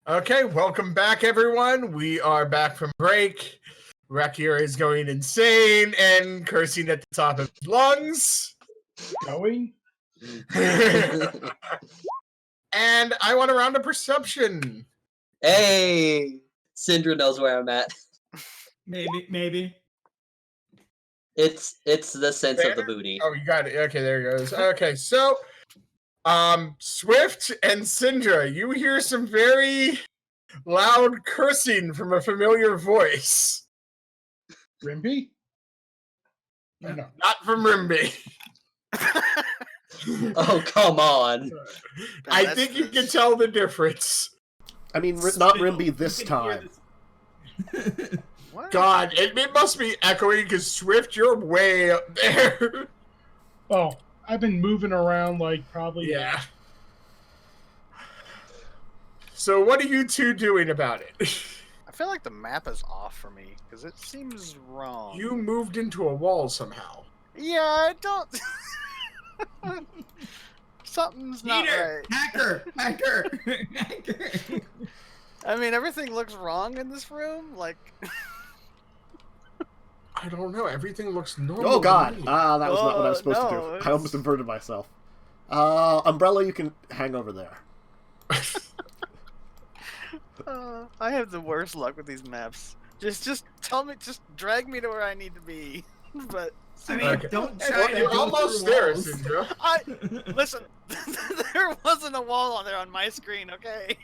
Okay, welcome back, everyone. We are back from break. Wrekyur is going insane and cursing at the top of his lungs. Going? And I want a round of perception. Hey! Syndra knows where I'm at. Maybe. It's the sense of the booty. Oh, you got it. Okay, there it goes. Okay, so Swift and Syndra, you hear some very loud cursing from a familiar voice. Rimbi? No. Not from Rimbi. Oh, come on. I think you can tell the difference. I mean, not Rimbi this time. What? God, it must be echoing because Swift, you're way up there. Oh, I've been moving around like probably... Yeah. So what are you two doing about it? I feel like the map is off for me, because it seems wrong. You moved into a wall somehow. Yeah, I don't... Something's not Peter! right. Hacker! I mean, everything looks wrong in this room, like... I don't know. Everything looks normal. Oh god! to me. That was not what I was supposed to no, do. I almost inverted myself. Umbrella, you can hang over there. I have the worst luck with these maps. Just tell me, just drag me to where I need to be. But I mean, Okay. don't try Well, to you're go almost through there, walls. Syndra. listen, there wasn't a wall on there on my screen, okay?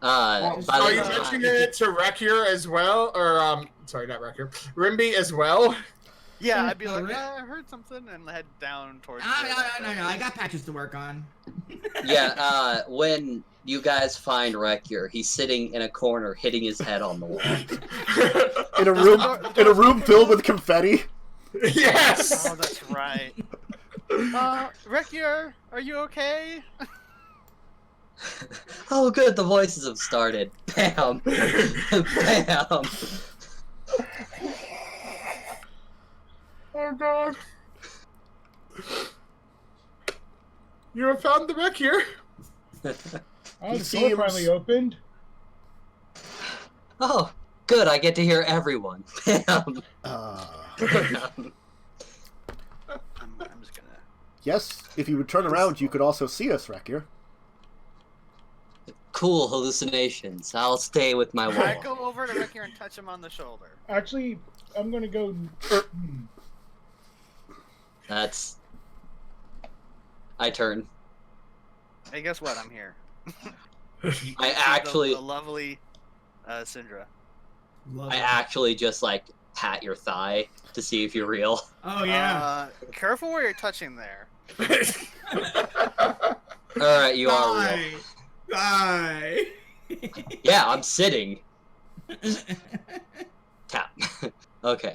Well, By are the you time- mentioning it to Wrekyur as well? Or, sorry, not Wrekyur. Rimbi as well? Yeah, I'd be No, like, right? yeah, I heard something, and head down towards. No, I got patches to work on. Yeah, when you guys find Wrekyur, he's sitting in a corner hitting his head on the wall. In a room filled with confetti. Yes! Oh, that's right. Wrekyur, are you okay? Oh good, the voices have started. Bam! Bam! Oh god. You have found the Wrekyur. Oh, He the door seems- finally opened. Oh, good, I get to hear everyone. Bam! I'm just gonna. Yes, if you would turn around, you could also see us, Wrekyur. Cool hallucinations. I'll stay with my Can I wall. go over to Wrekyur and touch him on the shoulder? Actually, I'm gonna go... That's... I turn. Hey, guess what? I'm here. I actually... The lovely Syndra. Love I it. actually just, like, pat your thigh to see if you're real. Oh yeah. Careful where you're touching there. Alright, you are real. Bye. Yeah, I'm sitting. Tap. Okay.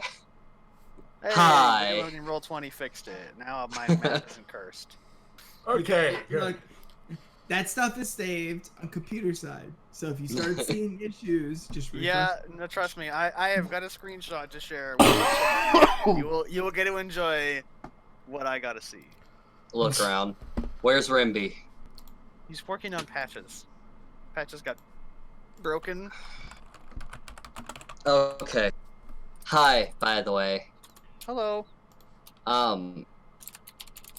Hey, Hi. reloading roll 20 fixed it. Now my map isn't cursed. Okay, good. Look, that stuff is saved on computer side. So if you start seeing issues, just refresh. Yeah, no, trust me. I have got a screenshot to share. With you will get to enjoy what I got to see. Look around. Where's Rimbi? He's working on patches. Patches got broken. Okay. Hi, by the way. Hello.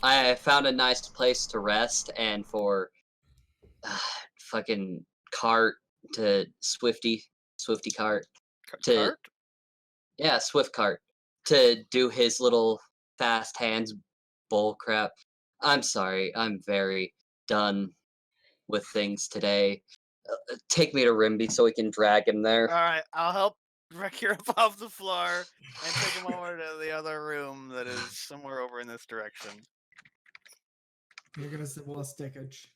I found a nice place to rest and for fucking cart to Swifty cart. To- Cart? Yeah, Swift cart to do his little fast hands bull crap. I'm sorry, I'm very done with things today. Take me to Rimbi so we can drag him there. Alright, I'll help Wrekyur up off the floor and take him over to the other room that is somewhere over in this direction. You're gonna say well stickage.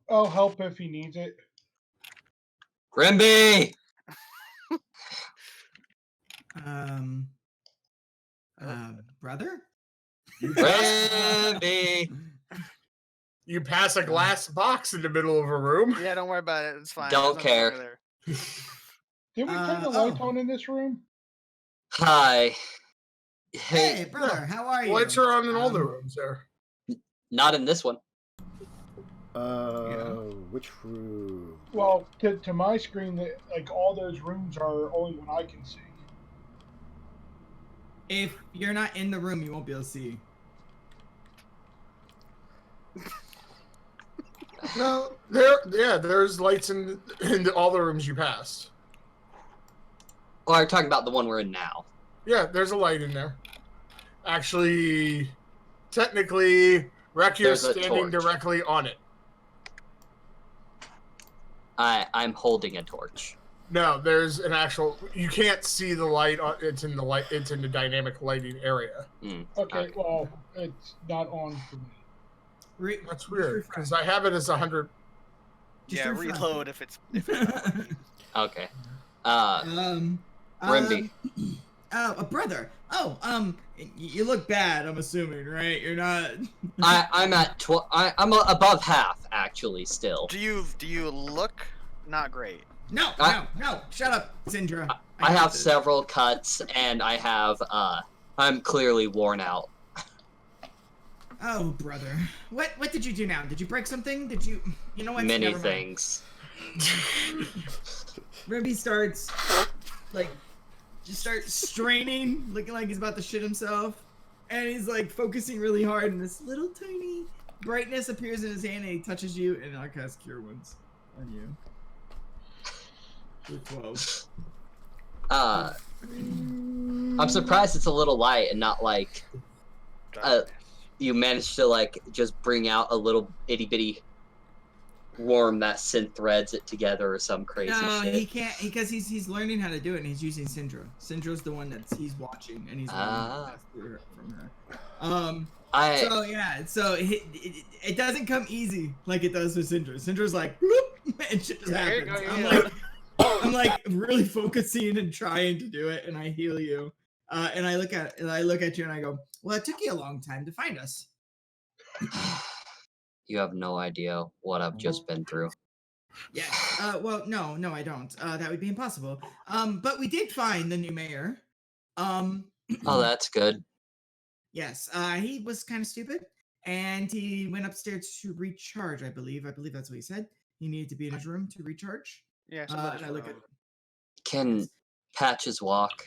I'll help if he needs it. Rimbi! Brother? Rimbi! You pass a glass box in the middle of a room. Yeah, don't worry about it. It's fine. Don't There's nothing care. over there. Did we turn the lights oh. on in this room? Hi. Hey, brother, how are you? Lights are on in all the rooms there. Not in this one. Which room? Well, to my screen, like all those rooms are only what I can see. If you're not in the room, you won't be able to see. No, there's lights in all the rooms you passed. Or I'm talking about the one we're in now. Yeah, there's a light in there. Actually, technically, Wrekyur's There's a standing torch. directly on it. I'm holding a torch. No, there's an actual. You can't see the light. It's in the light. It's in the dynamic lighting area. Okay, well, it's not on for me. That's weird because I have it as 100. Yeah, reload if it's. Okay. Rimbi. A brother. You look bad. I'm assuming, right? You're not. I'm at I'm above half actually still. Do you look not great? No. Shut up, Syndra. I have several cuts and I have I'm clearly worn out. Oh, brother. What did you do now? Did you break something? Did you know what? Many Never mind. things. Rimbi starts straining, looking like he's about to shit himself, and he's like focusing really hard, and this little tiny brightness appears in his hand, and he touches you, and I'll cast Cure Wounds on you. For 12. I'm surprised it's a little light and not like you managed to like just bring out a little itty bitty worm that synth threads it together or some crazy shit. He can't because he's learning how to do it and he's using Syndra. Syndra's the one he's watching and he's learning from her. So it doesn't come easy like it does with Syndra. Syndra's like bloop, and shit just happens. I'm like really focusing and trying to do it, and I heal you. And I look at you and I go, well, it took you a long time to find us. You have no idea what I've just been through. Yeah. Well, no, I don't. That would be impossible. But we did find the new mayor. Oh, that's good. Yes. He was kind of stupid, and he went upstairs to recharge. I believe that's what he said. He needed to be in his room to recharge. Yeah. And I look at. Can Patches walk?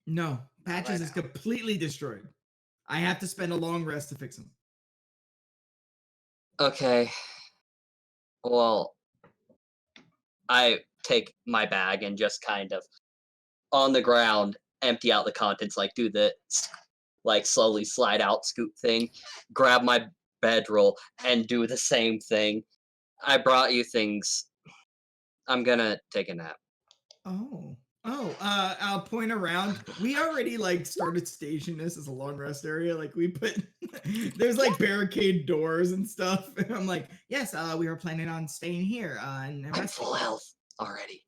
No, Patches is completely destroyed. I have to spend a long rest to fix him. Okay. Well, I take my bag and just kind of on the ground empty out the contents, like do the like slowly slide out scoop thing, grab my bedroll and do the same thing. I brought you things. I'm gonna take a nap. I'll point around. We already like started staging this as a long rest area. Like we put, there's like barricade doors and stuff. And I'm like, yes, we were planning on staying here. And I'm full health already.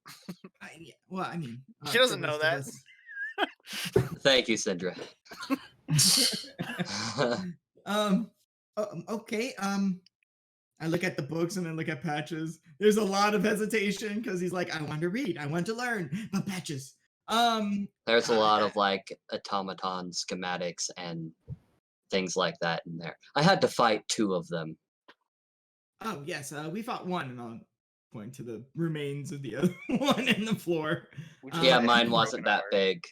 She doesn't know that. Thank you, Syndra. Okay. I look at the books and then look at Patches. There's a lot of hesitation because he's like, I want to read, I want to learn, but Patches. There's a lot of like automaton schematics and things like that in there. I had to fight 2 of them. Oh yes, we fought one, and I'll point to the remains of the other one in the floor. Yeah, mine wasn't that big,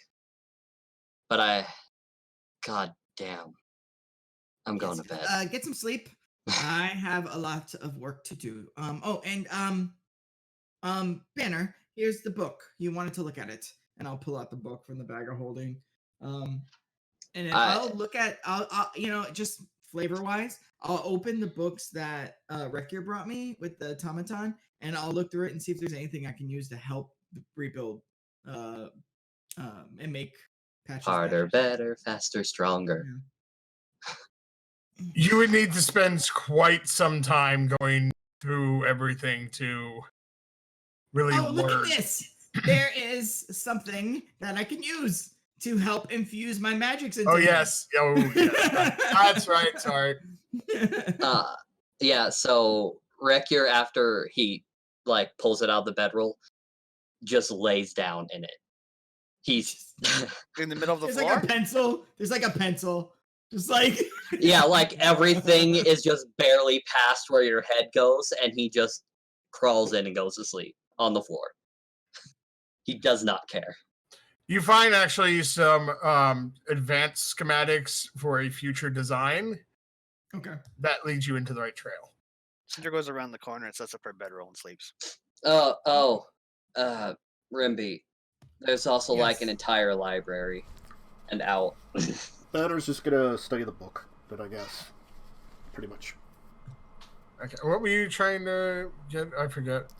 but God damn, I'm going to bed. Get some sleep. I have a lot of work to do. Banner, here's the book. You wanted to look at it, and I'll pull out the book from the bag of holding. And then I'll look at, I'll just flavor-wise, I'll open the books that Wrekyur brought me with the automaton, and I'll look through it and see if there's anything I can use to help rebuild and make Patches harder, better, faster, stronger. Yeah. You would need to spend quite some time going through everything to really learn. Look at this! There is something that I can use to help infuse my magics into. Yes. That's right. Sorry. Yeah. So Wrekyur, after he like pulls it out of the bedroll, just lays down in it. He's in the middle of the There's floor. like a pencil. There's like a pencil Just like Yeah, like everything is just barely past where your head goes, and he just crawls in and goes to sleep on the floor. He does not care. You find actually some advanced schematics for a future design. Okay. That leads you into the right trail. Cinder goes around the corner and sets up her bedroll and sleeps. Rimbi. There's also like an Yes. entire library and out. Fador's just gonna study the book, then I guess. Pretty much. Okay, what were you trying to get? I forget.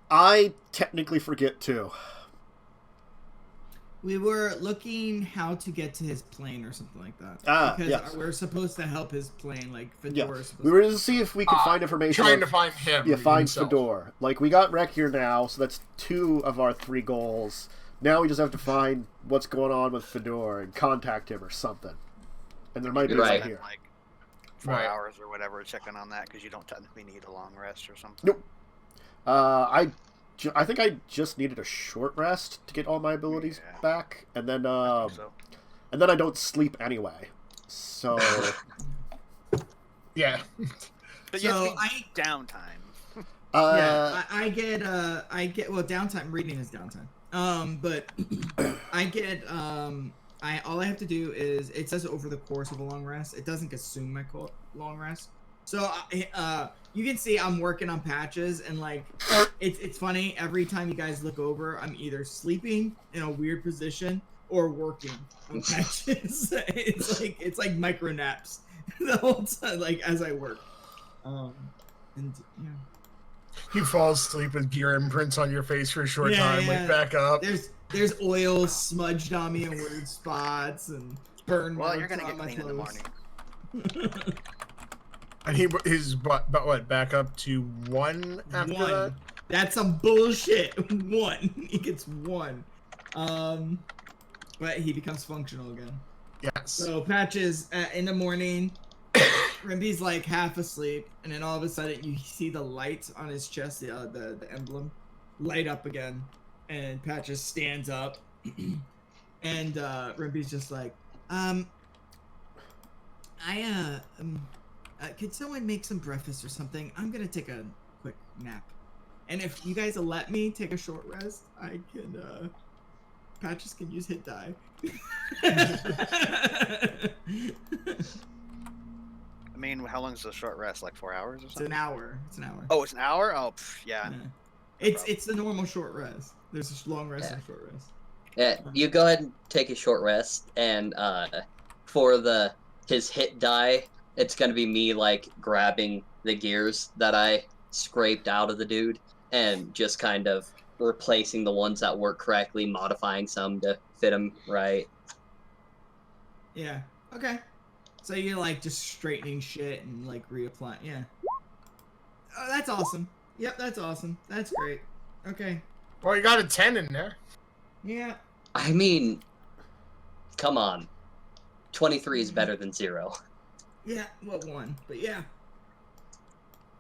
I technically forget too. We were looking how to get to his plane or something like that. Because Yes. we're supposed to help his plane, like Fedor Yeah, is supposed we were to see if we could find information. Trying to find him. Yeah, find himself. Fador. Like, we got Wrekyur now, so that's 2 of our 3 goals. Now we just have to find what's going on with Fador and contact him or something. And there might be Right. right here. Like 4 Right. hours or whatever, checking on that because you don't technically need a long rest or something. Nope. I think I just needed a short rest to get all my abilities Yeah. back, and then I think so. and then I don't sleep anyway. So Yeah. But you So have to be downtime. Yeah, I get well, downtime. Reading is downtime. But I get all I have to do is it says over the course of a long rest. It doesn't consume my long rest. So you can see I'm working on patches, and like it's funny every time you guys look over, I'm either sleeping in a weird position or working on patches. it's like micro naps the whole time, like as I work. And yeah. You fall asleep with gear imprints on your face for a short time. Yeah. Wake back up. There's oil smudged on me in weird spots and burn Well, marks you're gonna on get my clean in the clothes. morning. And he's what back up to 1 after One. that? That's some bullshit. 1. He gets 1. But he becomes functional again. Yes. So Patches in the morning, Rimbi's like half asleep, and then all of a sudden you see the light on his chest, the emblem, light up again, and Patches stands up, and Rimbi's just like, could someone make some breakfast or something? I'm gonna take a quick nap, and if you guys will let me take a short rest, I can. Patches can use hit die. I mean, how long is the short rest? Like 4 hours or It's something? an hour. It's an hour. Oh, it's an hour? Oh, yeah. It's the normal short rest. There's a long rest and a short rest. Yeah, you go ahead and take a short rest, and for his hit die, it's gonna be me like grabbing the gears that I scraped out of the dude and just kind of replacing the ones that work correctly, modifying some to fit him right. Yeah. Okay. So you're like just straightening shit and like reapplying. Yeah. Oh, that's awesome. Yep, that's awesome. That's great. Okay. Well, you got a 10 in there. Yeah. I mean, come on, 23 is better than 0. Yeah. Well, 1, but yeah.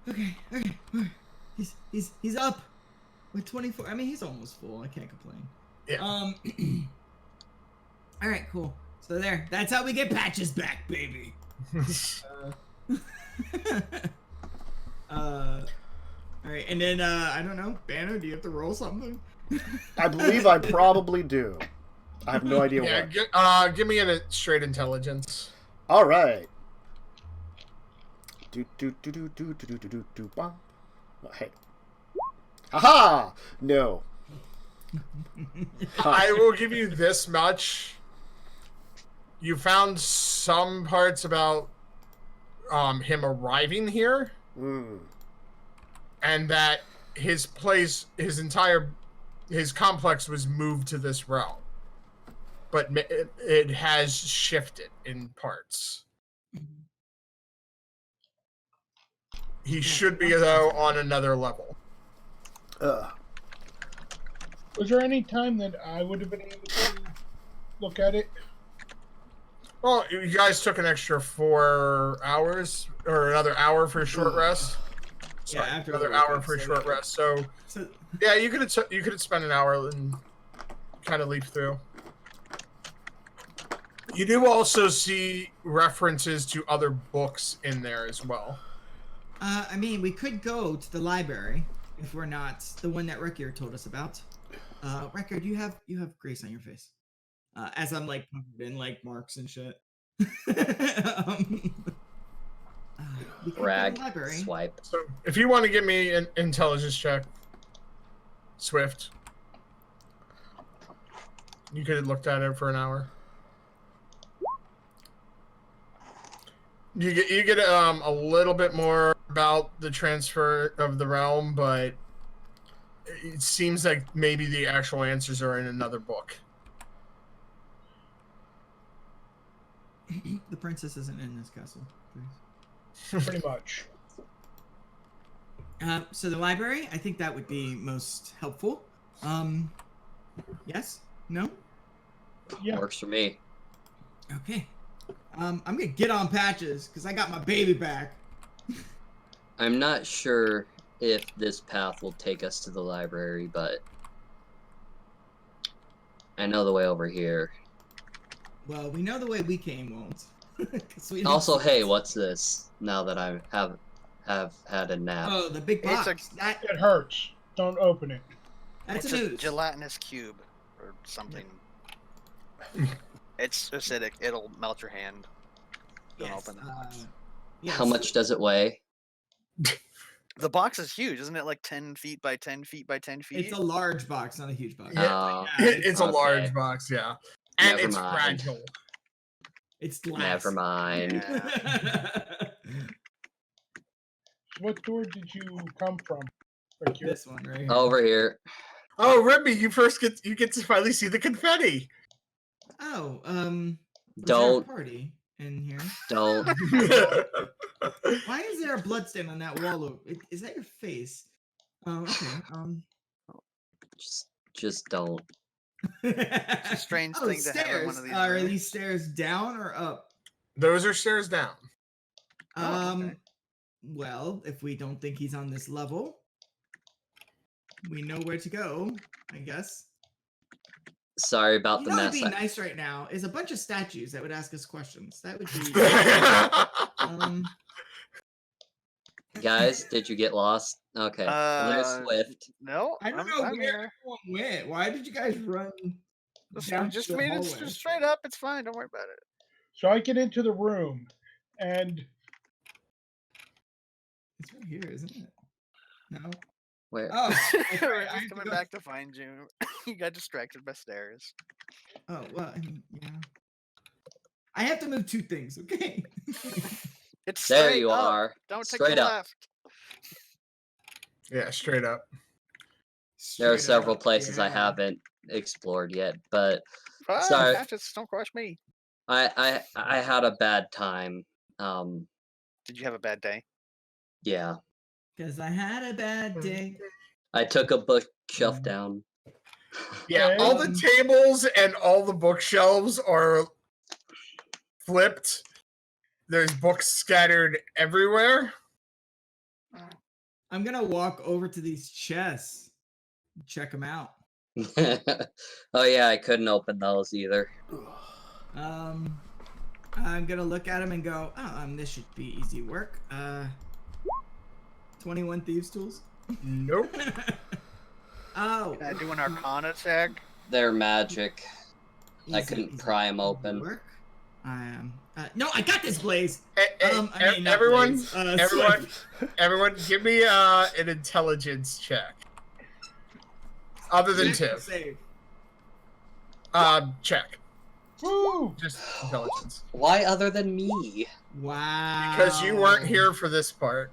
Okay. Okay. He's up with 24. I mean, he's almost full. I can't complain. Yeah. All right. Cool. So there. That's how we get Patches back, baby. All right, and then I don't know, Banner, do you have to roll something? I believe I probably do. I have no idea Yeah, what. give me a straight intelligence. All right. Hey. Aha! No. I will give you this much. You found some parts about him arriving here, and that his complex was moved to this realm, but it has shifted in parts. He should be, though, on another level. Was there any time that I would have been able to look at it? Well, you guys took an extra 4 hours, or another hour for a short rest. Yeah, after another the hour workout, for a so short we rest. So, So, yeah, you could have spent an hour and kind of leap through. You do also see references to other books in there as well. I mean, we could go to the library if we're not the one that Wrekyur told us about. Wrekyur, you have grace on your face. As I'm like covered in like marks and shit. We could go to Rag, the library. swipe. So if you want to give me an intelligence check, Swift, you could have looked at it for an hour. You get a little bit more about the transfer of the realm, but it seems like maybe the actual answers are in another book. The princess isn't in this castle. Pretty much. So the library, I think that would be most helpful. Yes? No? Yeah. Works for me. Okay. I'm gonna get on Patches because I got my baby back. I'm not sure if this path will take us to the library, but I know the way over here. Well, we know the way we came won't. 'Cause we Also, didn't- hey, what's this? Now that I have had a nap. Oh, the big box. It's It hurts. Don't open it. That's It's a a news. gelatinous cube or something. It's acidic. It'll melt your hand. Don't Yes, open the box. yes. How much does it weigh? The box is huge, isn't it? Like 10 feet by 10 feet by 10 feet. It's a large box, not a huge box. Oh, It's a Okay. large box, yeah. And Never it's mind. fragile. It's glass. never mind. Yeah. What door did you come from? Rick, you're- This one right here. Over here. Oh, Rimbi, you get to finally see the confetti. Oh, was there a Don't. party in here? Don't. Why is there a bloodstain on that wall? Is that your face? Okay. Just don't. It's a strange Oh, thing to have in one of these Are rooms. these stairs down or up? Those are stairs down. Oh, okay. Well, if we don't think he's on this level, we know where to go, I guess. Sorry about You the know what'd mess. be nice right now is a bunch of statues that would ask us questions. That would be Guys, did you get lost? Okay. There's Swift. No, I don't I'm, know I'm where here. everyone went. Why did you guys run down Just the made it hallway? just straight up. It's fine. Don't worry about it. So I get into the room, and It's right here, isn't it? No. Where? Oh, that's We're right. I just have to coming go- back to find you. You got distracted by stairs. Oh well, I mean, yeah. I have to move two things. Okay. It's There straight you up. are. Don't take Straight the up. left. Yeah, straight up. There are Straight several up, places I yeah. haven't explored yet, but Ah, Sorry. Just don't crush me. I had a bad time. Did you have a bad day? Yeah. Because I had a bad day. I took a bookshelf Mm. down. Yeah, all the tables and all the bookshelves are flipped. There's books scattered everywhere. I'm gonna walk over to these chests, and check them out. Oh yeah, I couldn't open those either. I'm gonna look at them and go, oh, this should be easy work. 21 thieves tools. Nope. Oh, Can I do an Arcana check? They're magic. I easy, couldn't easy, pry 'em easy open. Work. No, I got this, Blaze. Not Everyone, Blaze, everyone, Swift. everyone, give me an intelligence check. Other than Swift Tiff. save. Check. woo! Just intelligence. Why other than me? Wow. Because you weren't here for this part.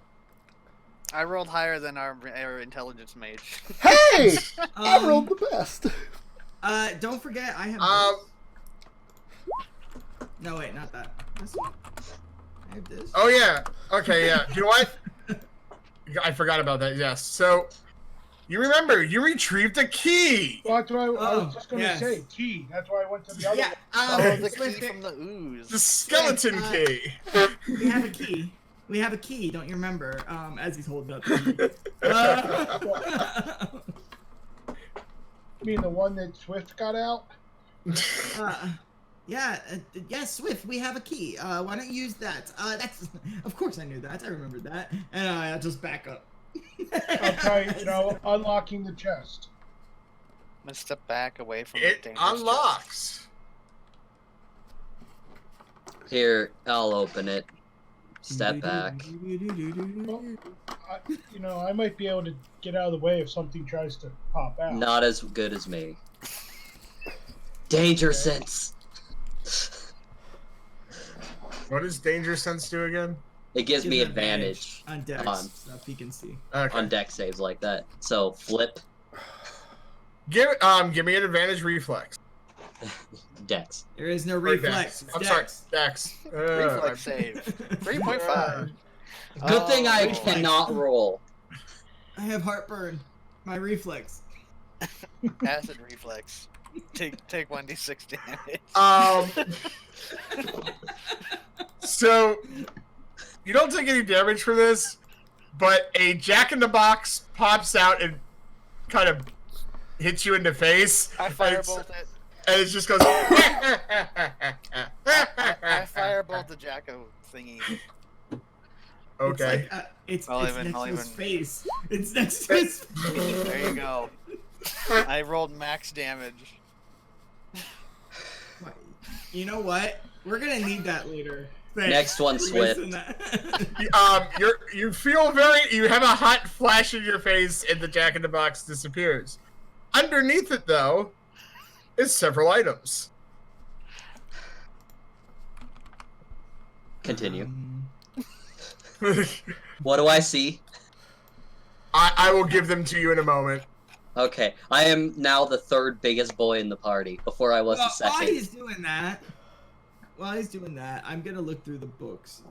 I rolled higher than our intelligence mage. Hey! I rolled the best. Don't forget, I have. this. No, wait, not that. This one. I have this. Oh yeah. Okay, yeah. You know what? I forgot about that. Yes. So you remember you retrieved a key. Well, that's what I Oh, was just going to yes. say. Key. That's why I went to the other Yeah. one. Oh, the Swift, key from the ooze. The skeleton key. we have a key. We have a key. Don't you remember? As he's holding up. The key. You mean the one that Swift got out? Yeah, yes, Swift, we have a key. Why don't you use that? That's, of course I knew that. I remembered that. And I'll just back up. I'll try, unlocking the chest. I'm gonna step back away from It the dangerous unlocks. Here, I'll open it. Step back. Well, I might be able to get out of the way if something tries to pop out. Not as good as me. Danger sense. What does danger sense do again? It gives me Give advantage on decks on- stuff he can see. Okay. on deck saves like that. So flip Give me an advantage reflex. decks. There is no Or reflex. dex. It's I'm sorry, dex. dex. Reflex save. 3.5. Good thing I Oh. cannot roll. I have heartburn. My reflex. Acid reflex. Take 1d6 damage. So you don't take any damage from this, but a jack-in-the-box pops out and kind of hits you in the face. I firebolt it. And it just goes. I firebolt the Jacko thingy. Okay. It's I'll next even- to I'll his even- face. It's next to his face. There you go. I rolled max damage. You know what? We're gonna need that later. Thanks. Next one, For Swift. missing that. You feel you have a hot flash in your face, and the jack-in-the-box disappears. Underneath it, though, is several items. Continue. What do I see? I will give them to you in a moment. Okay, I am now the third biggest boy in the party. Before I was the While second. he's doing that, I'm gonna look through the books.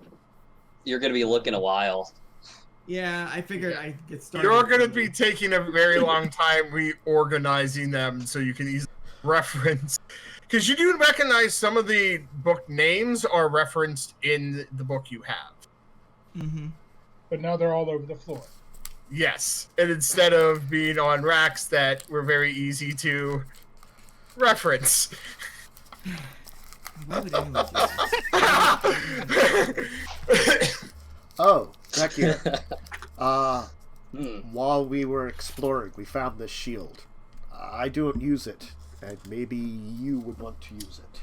You're gonna be looking a while. Yeah, I figured I'd get started. You're going to be taking a very long time reorganizing them so you can easily reference. Because you do recognize some of the book names are referenced in the book you have. Mm-hmm. But now they're all over the floor. Yes. And instead of being on racks that were very easy to reference. Why would anyone do this? Oh, Wrekyur. Hmm. While we were exploring, we found this shield. I don't use it, and maybe you would want to use it.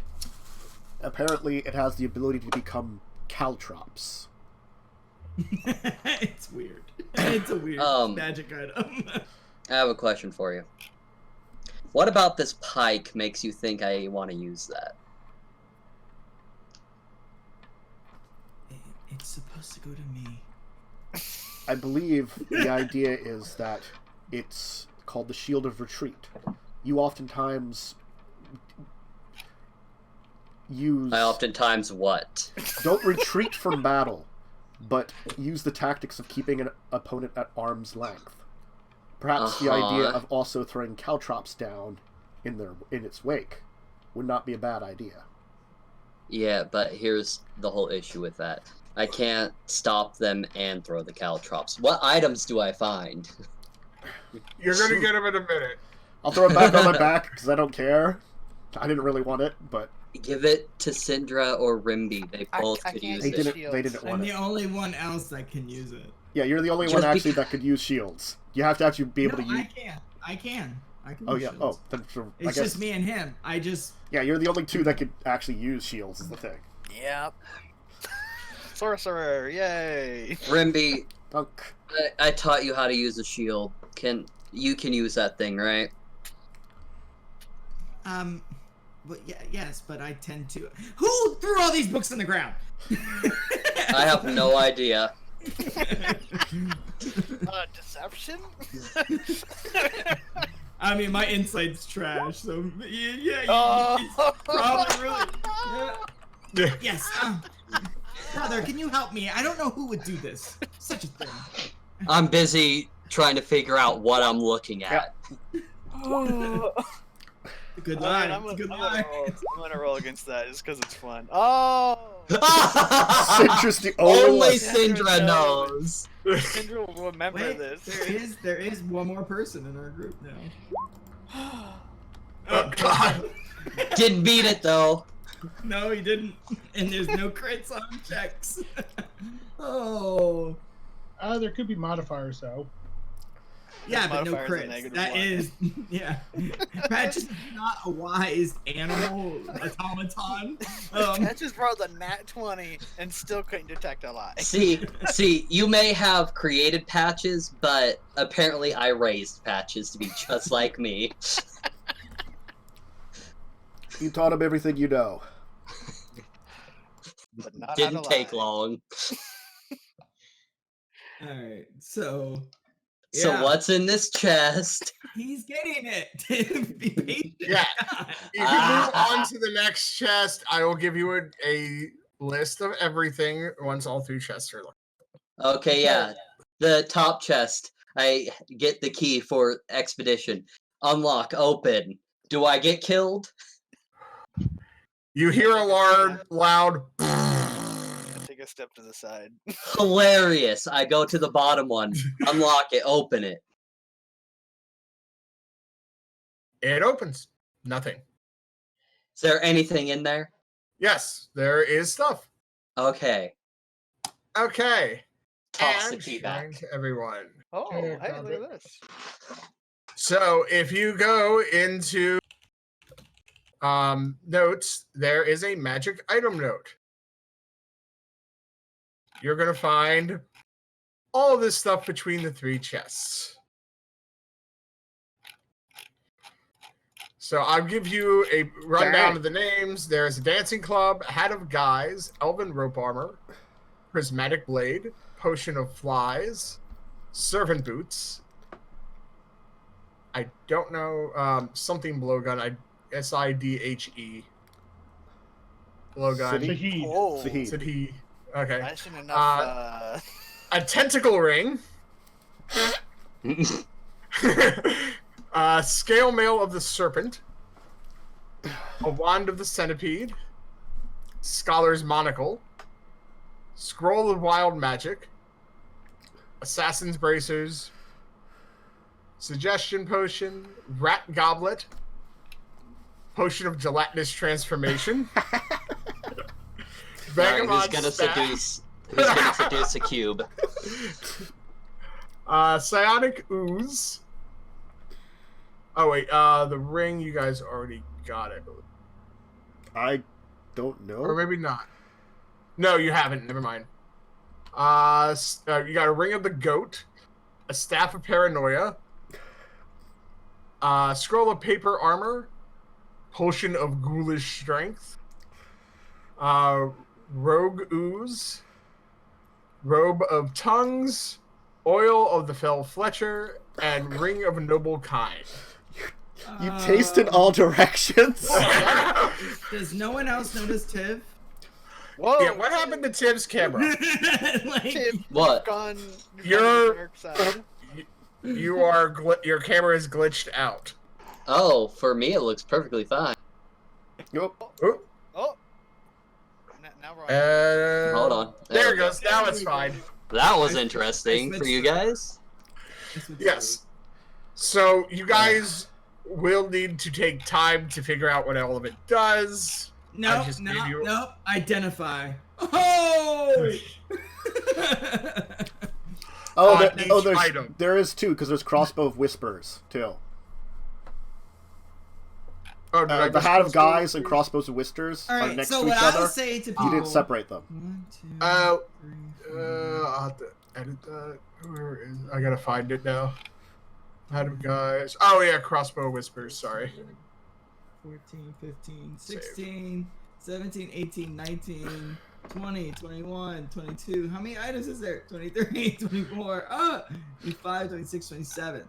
Apparently, it has the ability to become caltrops. It's weird. It's a weird magic item. I have a question for you. What about this pike makes you think I want to use that? It's supposed to go to me. I believe the idea is that it's called the Shield of Retreat. You oftentimes use... I oftentimes what? Don't retreat from battle, but use the tactics of keeping an opponent at arm's length. Perhaps the idea of also throwing caltrops down in its wake would not be a bad idea. Yeah, but here's the whole issue with that. I can't stop them and throw the caltrops. What items do I find? You're going to get them in a minute. I'll throw it back on my back because I don't care. I didn't really want it, but... Give it to Syndra or Rimbi. They both could use They it. didn't I'm want the it. only one else that can use it. Yeah, you're the only Just one actually that could use shields. You have to actually be able to use... I can. Oh, use yeah. shields. Oh, then I It's guess... just me and him. I just... Yeah, you're the only two that could actually use shields is the thing. Yep. Sorcerer, yay! Rimbi, Dunk. I taught you how to use a shield. You can use that thing, right? But yes, but I tend to... Who threw all these books on the ground? I have no idea. Deception? I mean, my insight's trash, so yeah, Oh. it's probably really... Yes, brother, can you help me? I don't know who would do this. Such a thing. I'm busy trying to figure out what I'm looking at. Good line. I'm Good gonna line. roll against that just because it's fun. Oh! Citrus the only Only one. Syndra knows. Syndra will remember Wait, this. there is one more person in our group now. Oh, God. Didn't beat it though. No, he didn't. And there's no crits on checks. Oh. There could be modifiers though. Yeah, but no Modifiers are crits. -1. That is, yeah. Patch is not a wise animal automaton. That just rolled a nat 20 and still couldn't detect a lie. See, you may have created Patches, but apparently I raised Patches to be just like me. You taught him everything you know. But not how Didn't to take lie. long. Alright, so. So yeah. what's in this chest? He's getting it. Be patient. Yeah. If you move on to the next chest, I will give you a list of everything once all 3 chests are locked. Okay, yeah. The top chest. I get the key for expedition. Unlock, open. Do I get killed? You hear a loud Take a step to the side. Hilarious. I go to the bottom one. Unlock it, open it. It opens. Nothing. Is there anything in there? Yes, there is stuff. Okay. Okay. Toss the And key shine back. to everyone. Oh, Yeah, hey, grab look it. at this. So if you go into notes, there is a magic item note. You're going to find all this stuff between the 3 chests. So I'll give you a rundown of the names. There's a dancing club, hat of guys, elven rope armor, prismatic blade, potion of flies, servant boots. I don't know, something blowgun. SIDHE. Blowgun. City? Shahid. Oh, Sahid. Said he. Okay. I shouldn't enough. A tentacle ring. Scale mail of the serpent. A wand of the centipede. Scholar's monocle. Scroll of wild magic. Assassin's bracers. Suggestion potion. Rat goblet. Potion of gelatinous transformation. Alright, who's Vagabond gonna staff. seduce a cube? Psionic ooze. Oh wait, the ring you guys already got, I believe. I don't know. Or maybe not. No, you haven't. Never mind. You got a ring of the goat, a staff of paranoia, scroll of paper armor, potion of ghoulish strength, rogue ooze, robe of tongues, oil of the fell Fletcher, and ring of noble kind. You taste in all directions. Does no one else notice Tiv? Whoa! Yeah, what happened to Tim's camera? Like, Tim, What? Gone, You're- the dark side. You are your camera is glitched out. Oh, for me it looks perfectly fine. Nope. Oh, Oh! Now we're on. hold on. There There it goes. Now it's fine. That was interesting for you guys. Yes. So you guys will need to take time to figure out what all of it does. No, just no, gave you- no. Identify. Oh! Oh, On each there's item. there is 2 because there's crossbow of whispers too. Oh, did I The just hat of post guys those? and crossbows of whispers All are right. next So to what each I other. would say to people. You didn't separate them. 1, 2, Oh, 3, 4. I'll have to edit that. Where is? I gotta find it now. Hat of guys. Oh yeah, crossbow whispers. Sorry. 14, 15, 16, 17, 18, 19, 20, 21, 22. How many items is there? 23, 24, 25, 26, 27.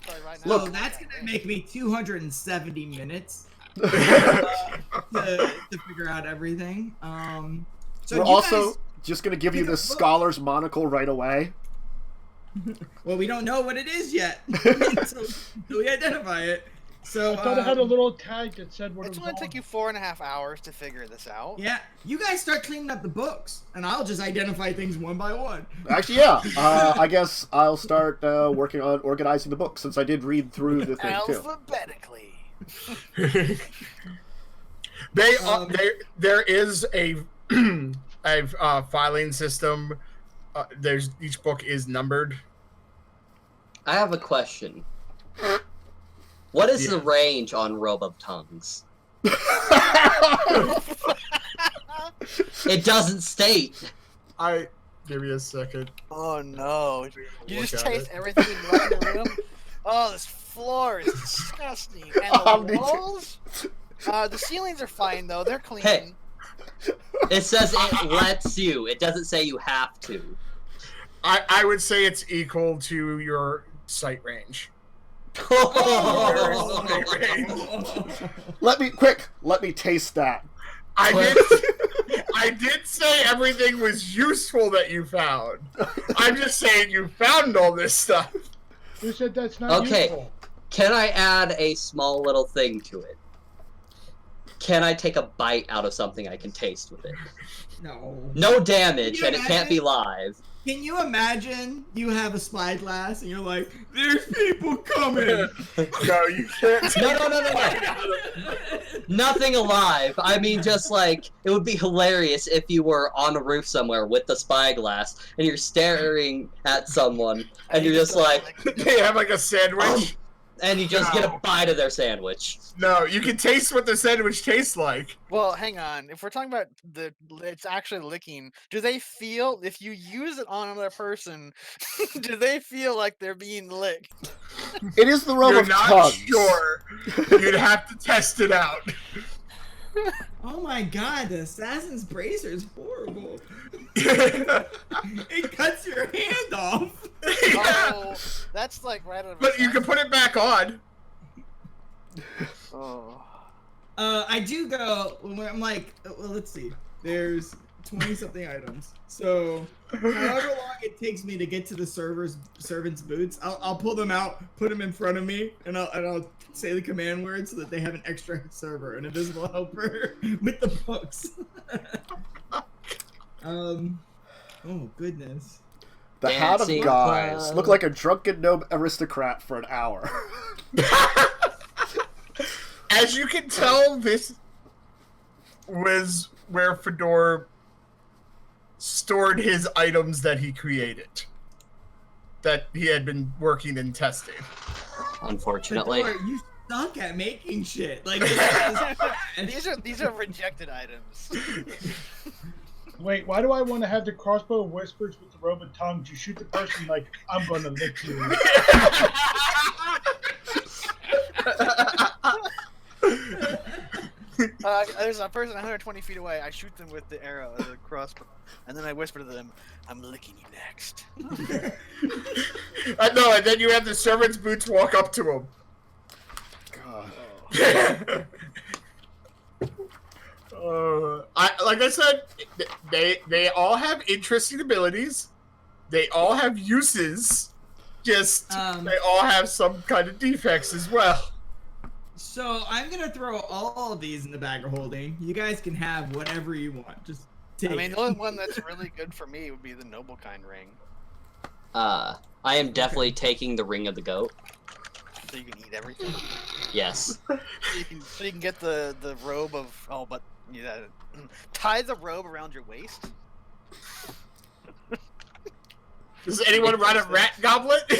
Sorry, right So now. that's going to make me 270 minutes to figure out everything. So We're you also guys, just gonna give you pick a this book. scholar's monocle right away. well, we don't know what it is yet. so we identify it. So I thought it had a little tag that said what It's it was going to on. take you 4.5 hours to figure this out. yeah, you guys start cleaning up the books, and I'll just identify things one by one. Actually, yeah. I guess I'll start working on organizing the book since I did read through the thing too. Alphabetically. There is a filing system. Each book is numbered. I have a question. What is the range on Robe of Tongues? It doesn't state. Give me a second. Oh no! You just taste it. everything in the room. Oh, this floor is disgusting. And the walls? The ceilings are fine though. They're clean. Hey. It says it lets you. It doesn't say you have to. I would say it's equal to your sight range. Let me taste that. I did say everything was useful that you found. I'm just saying you found all this stuff. Who said that's not useful? Can I add a small little thing to it? Can I take a bite out of something I can taste with it? No. No damage, and it can't be live. Can you imagine you have a spyglass and you're like, there's people coming? No, you can't. No. Nothing alive. I mean, just like, it would be hilarious if you were on a roof somewhere with the spyglass and you're staring at someone and you're just like... They have like a sandwich? And you just get a bite of their sandwich. No, you can taste what the sandwich tastes like. Well, hang on. If we're talking about it's actually licking, do they feel, if you use it on another person, do they feel like they're being licked? It is the Robe You're of not Tongues. sure. You'd have to test it out. Oh my god, the assassin's bracer is horrible. It cuts your hand off. Oh, that's like right out of But you can put it back on. Oh. I do go, I'm like, well, let's see. There's 20-something items. So, however long it takes me to get to the servant's boots, I'll pull them out, put them in front of me, and I'll say the command word so that they have an extra server, an invisible helper with the books. Oh goodness. The Hat of Dancing Guys Club. look like a drunken gnome aristocrat for an hour. As you can tell, this was where Fador stored his items that he created. That he had been working and testing. Unfortunately. Fedor, you suck at making shit. Like these are rejected items. Wait, why do I want to have the crossbow whispers with the Robe of Tongues? You shoot the person like, I'm gonna lick you. There's a person 120 feet away. I shoot them with the arrow, the crossbow, and then I whisper to them, "I'm licking you next." No, and then you have the servant's boots walk up to him. God. Like I said, they all have interesting abilities. They all have uses. Just they all have some kind of defects as well. So I'm gonna throw all of these in the bag of holding. You guys can have whatever you want. Just take I mean, it. the only one that's really good for me would be the noble kind ring. I am definitely taking the ring of the goat. So you can eat everything. Yes. So you can get the robe of but yeah, tie the robe around your waist. Does anyone run a rat goblet?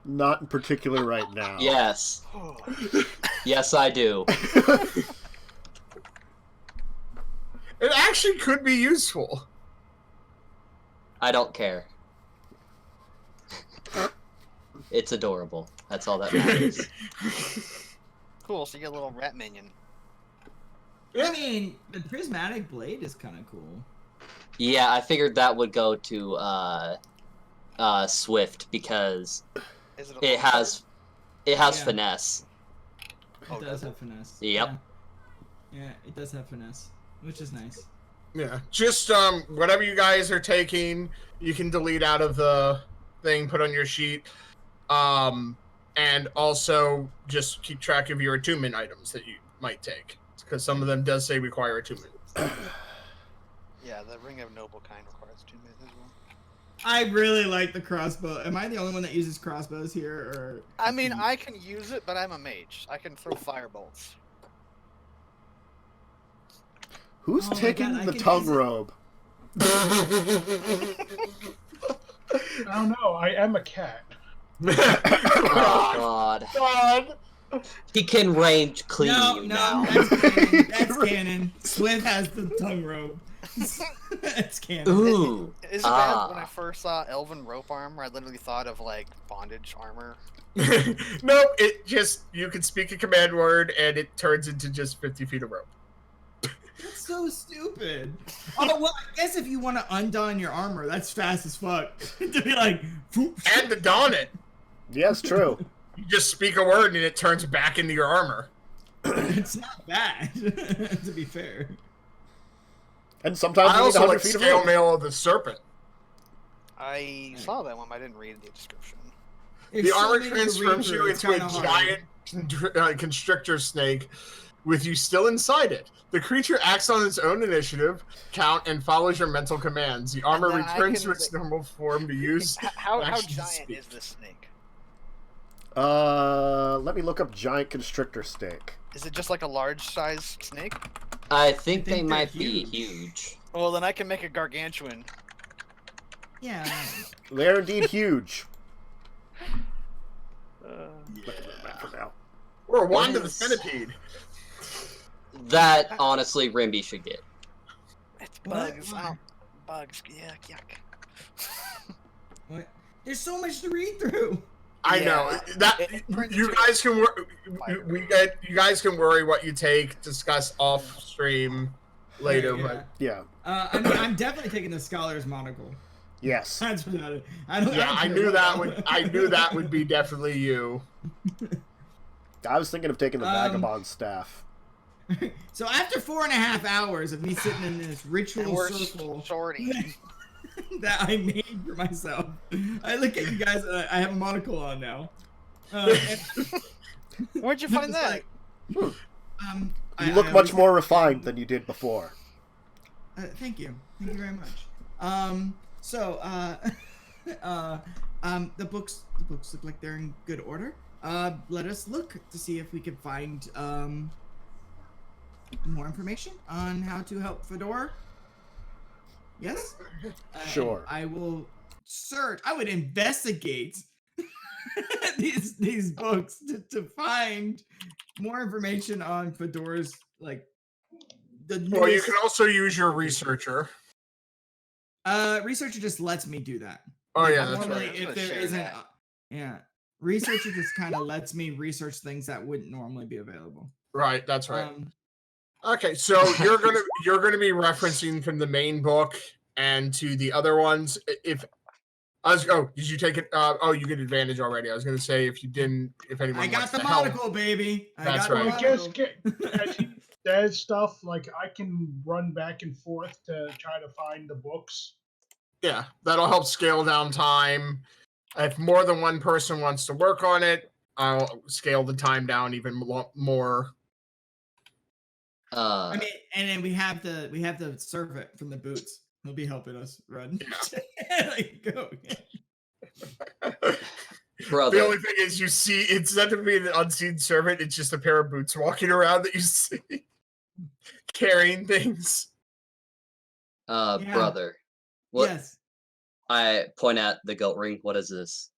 Not in particular right now. Yes. Yes, I do. It actually could be useful. I don't care. It's adorable. That's all that matters. Cool, so you get a little rat minion. I mean, the prismatic blade is kind of cool. Yeah, I figured that would go to Swift because it has finesse. It does have finesse. Yep. Yeah, it does have finesse, which is nice. Yeah, just whatever you guys are taking, you can delete out of the thing, put on your sheet, and also just keep track of your attunement items that you might take, because some of them does say require attunement. Yeah, the ring of noble kind requires 2 minutes as well. I really like the crossbow. Am I the only one that uses crossbows here, or? I mean, I can use it, but I'm a mage. I can throw firebolts. Who's taking the tongue robe? I don't know. I am a cat. Oh God. He can range clean you now. That's canon. Swift has the tongue robe. That's canon. Ooh. Is it bad when I first saw elven rope armor? I literally thought of like bondage armor. Nope, it just, you can speak a command word and it turns into just 50 feet of rope. That's so stupid. Oh, well, I guess if you want to undon your armor, that's fast as fuck. To be like... And to don it. Yes, true. You just speak a word and it turns back into your armor. It's not bad, to be fair. And sometimes I you need also 100 like feet of scale rope. mail of the serpent. I saw that one, but I didn't read the description. There's The so armor many to transforms read you through, it's into a kinda hard. giant constrictor snake with you still inside it. The creature acts on its own initiative, count, and follows your mental commands. The armor then I returns can, to its normal form to use. How action to giant speak. is this snake? Let me look up giant constrictor snake. Is it just like a large size snake? I think they they're might be huge. huge. Well, then I can make a gargantuan. Yeah. They're indeed huge. Uh, Look at that map for now. Or a wand of the is- centipede. That honestly Rimbi should get. it's What? bugs. Why? Bugs. Yuck. What? There's so much to read through. I Yeah, know that it turns you into guys can fire. you guys can worry what you take. Discuss off stream later, but Yeah. I mean, I'm definitely taking the scholar's monocle. Yes. That's about it. I don't. yeah, I knew that would be definitely you. I was thinking of taking the vagabond staff. So after 4.5 hours of me sitting in this And ritual we're circle shorty. that I made for myself, I look at you guys. And I have a monocle on now. And Where'd you I'm find just that? like, You look much more refined than you did before. Thank you. Thank you very much. The books look like they're in good order. Let us look to see if we can find more information on how to help Fador. Yes? Sure. I will search. I would investigate these books to find more information on Fedor's the newest... Well, you can also use your researcher. Researcher just lets me do that. Oh yeah, that's Normally, right. if Let's there share isn't, that. yeah, researcher just kind of lets me research things that wouldn't normally be available. Right, that's right. Um, Okay, so you're gonna be referencing from the main book and to the other ones. If did you take it? You get advantage already. I was gonna say if you didn't, if anyone I got wants the to help. monocle, baby. That's the right. I guess monocle. as he says stuff, like I can run back and forth to try to find the books. Yeah, that'll help scale down time. If more than one person wants to work on it, I'll scale the time down even more. I mean, and then we have the servant from the boots. He'll be helping us run. Go. Brother. The only thing is, you see, instead of being an unseen servant, it's just a pair of boots walking around that you see carrying things. Brother. What? Yes. I point at the goat ring. What is this?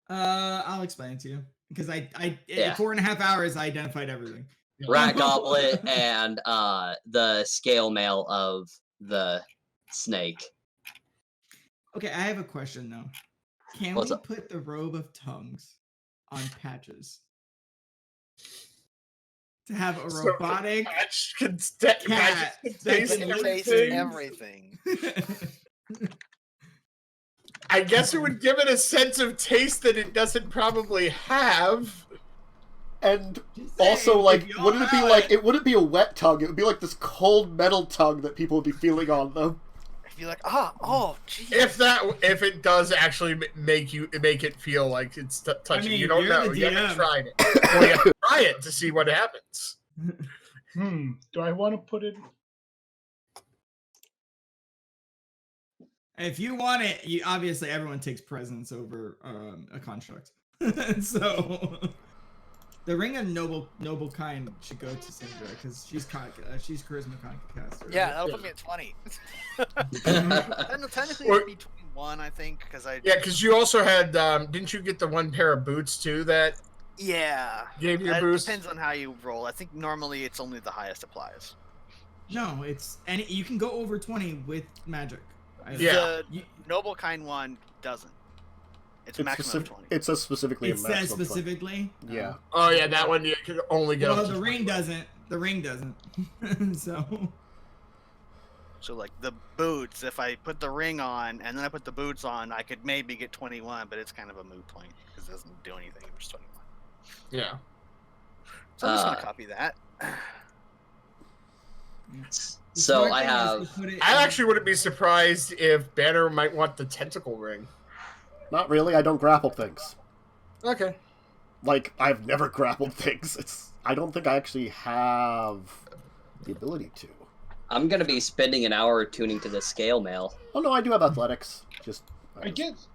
I'll explain it to you because I Yeah. 4.5 hours I identified everything. Rat goblet and the scale mail of the snake. Okay, I have a question though. Can What's we up? put the robe of tongues on patches? To have a So, robotic Patch can cat taste that Can can taste everything. everything. I guess it would give it a sense of taste that it doesn't probably have. And Just also, saying, like, if y'all wouldn't it be have like, it wouldn't be a wet tongue, it would be like this cold metal tongue that people would be feeling on them. If you're like, oh, geez. If it does actually make it feel like it's touching, mean, you don't you're know. the You haven't DM. tried it. Well, you have to try it to see what happens. Do I want to put it? If you want it, obviously everyone takes presence over a construct. So The ring of noble kind should go to Sindra because she's charisma caster. Yeah, Right? that'll put me at 20. And technically, it'd be 21, I think, because I. Yeah, because you also had. Didn't you get the one pair of boots too that Yeah. gave you a It boost? depends on how you roll. I think normally it's only the highest applies. No, it's you can go over 20 with magic. Yeah. The noble kind one doesn't. It's maximum of 20. It says specifically. It says specifically. Yeah. Oh yeah, that one you could only go. Well, the ring doesn't. The ring doesn't. So. So like the boots, if I put the ring on and then I put the boots on, I could maybe get 21, but it's kind of a moot point because it doesn't do anything if it's 21. Yeah. So I'm just gonna copy that. So I have. I actually wouldn't be surprised if Banner might want the tentacle ring. Not really. I don't grapple things. Okay. Like, I've never grappled things. I don't think I actually have the ability to. I'm gonna be spending an hour tuning to the scale mail. Oh no, I do have athletics. I guess.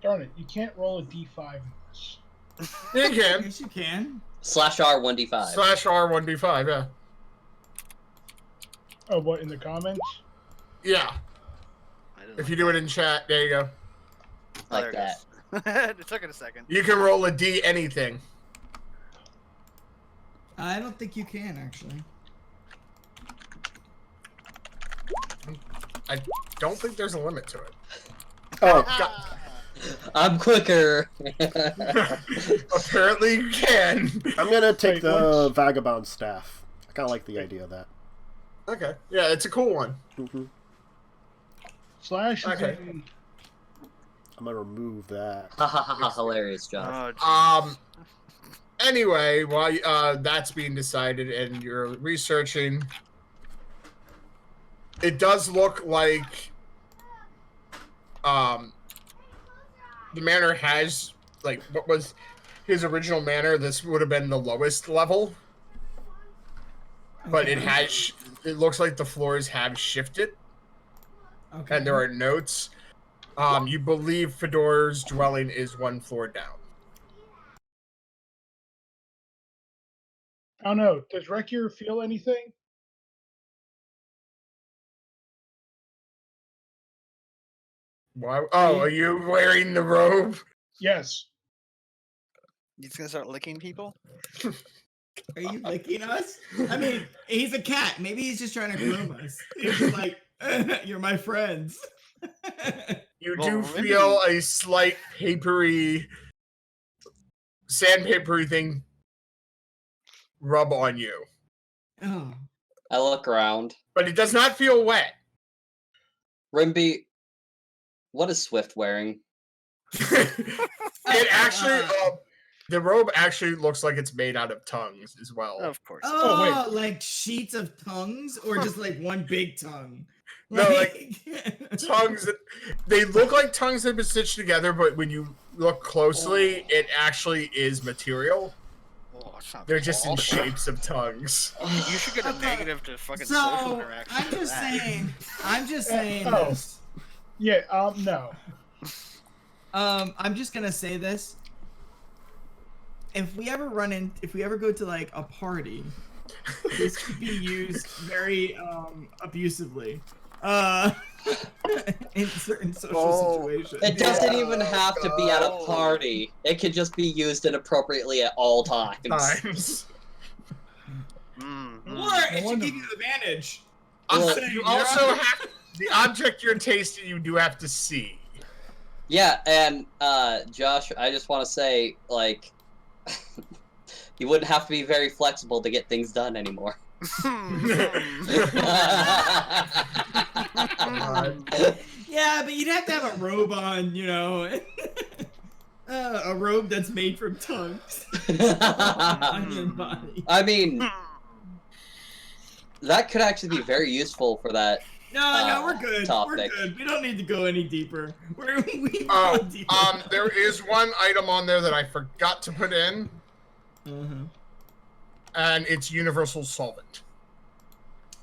Darn it! You can't roll a d5 in this. Yeah, you can. Yes, you can. /R 1d5. /R 1d5. Yeah. Oh, what in the comments? Yeah. If you do it in chat, there you go. Like that. It took it a second. You can roll a D anything. I don't think you can actually. I don't think there's a limit to it. Oh, I'm quicker. Apparently you can. I'm gonna take the Vagabond Staff. I kind of like the idea of that. Okay. Yeah, it's a cool one. Slash. Okay. I'm gonna remove that. Hilarious, Josh. Anyway, while that's being decided and you're researching, it does look like the manor has, like, what was his original manor. This would have been the lowest level, but it has. It looks like the floors have shifted, and there are notes. You believe Fador's dwelling is 1 floor down. I don't know. Does Wrekyur feel anything? Why? Oh, are you wearing the robe? Yes. He's gonna start licking people? Are you licking us? I mean, he's a cat. Maybe he's just trying to groom us. He's just like, you're my friends. You do feel a slight papery, sandpapery thing rub on you. Oh. I look around. But it does not feel wet. Rimbi, what is Swift wearing? It actually, the robe actually looks like it's made out of tongues as well. Of course. Oh, like sheets of tongues, or just like one big tongue? No, like tongues. They look like tongues that have been stitched together, but when you look closely, it actually is material. They're just in shapes of tongues. You should get a negative to fucking social So interaction. I'm just saying this. Yeah. No. I'm just gonna say this. If we ever go to like a party, this could be used very abusively. In certain social situations. It doesn't even have to be at a party. It could just be used inappropriately at all times. Or it should give you an advantage. You also have the object you're tasting. You do have to see. Yeah, and Josh, I just want to say, like, you wouldn't have to be very flexible to get things done anymore. Yeah, but you'd have to have a robe on, you know. A robe that's made from tongues on your body. I mean, that could actually be very useful for that. No, we're good. Topic. We're good. We don't need to go any deeper. There is one item on there that I forgot to put in. And it's universal solvent.